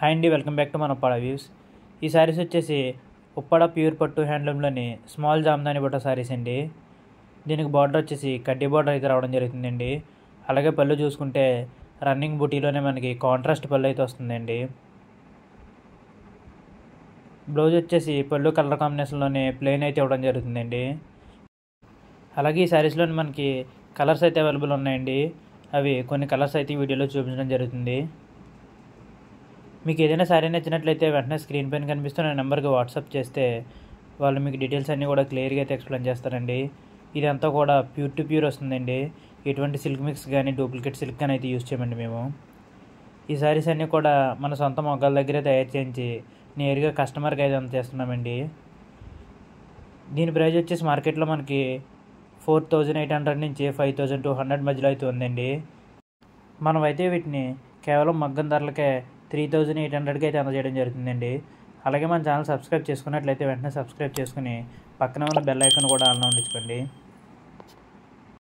Hi అండి, welcome back to మన Uppada views. ఈ శారీస్ వచ్చేసి ఉప్పాడ ప్యూర్ పట్టు హ్యాండ్లూమ్లోని స్మాల్ జామ్దాని బుట్ట శారీస్ అండి. దీనికి బార్డర్ వచ్చేసి కడ్డీ బార్డర్ అయితే రావడం జరుగుతుందండి. అలాగే పళ్ళు చూసుకుంటే రన్నింగ్ బుటీలోనే మనకి కాంట్రాస్ట్ పళ్ళు అయితే వస్తుందండి. బ్లౌజ్ వచ్చేసి పళ్ళు కలర్ కాంబినేషన్లోనే ప్లెయిన్ అయితే ఇవ్వడం జరుగుతుందండి. అలాగే ఈ శారీస్లోని మనకి కలర్స్ అయితే అవైలబుల్ ఉన్నాయండి. అవి కొన్ని కలర్స్ అయితే వీడియోలో చూపించడం జరుగుతుంది. మీకు ఏదైనా శారీ నచ్చినట్లయితే వెంటనే స్క్రీన్ పైన కనిపిస్తున్న నెంబర్కి వాట్సాప్ చేస్తే వాళ్ళు మీకు డీటెయిల్స్ అన్నీ కూడా క్లియర్గా అయితే ఎక్స్ప్లెయిన్ చేస్తారండి. ఇదంతా కూడా ప్యూర్ టు ప్యూర్ వస్తుందండి. ఎటువంటి సిల్క్ మిక్స్ కానీ డూప్లికేట్ సిల్క్ కానీ అయితే యూజ్ చేయమండి మేము. ఈ శారీస్ అన్నీ కూడా మన సొంత మొగ్గల దగ్గరే తయారు చేయించి నేరుగా కస్టమర్కి అయితే చేస్తున్నామండి. దీని ప్రైస్ వచ్చేసి మార్కెట్లో మనకి 4800 నుంచి 5200 మధ్యలో అయితే ఉందండి. మనమైతే వీటిని కేవలం మగ్గం ధరలకే 3800కి అయితే అందజేయడం జరుగుతుందండి. అలాగే మన ఛానల్ సబ్స్క్రైబ్ చేసుకున్నట్లయితే వెంటనే సబ్స్క్రైబ్ చేసుకుని పక్కన ఉన్న బెల్ ఐకాన్ కూడా ఆన్లో ఉంచుకోండి.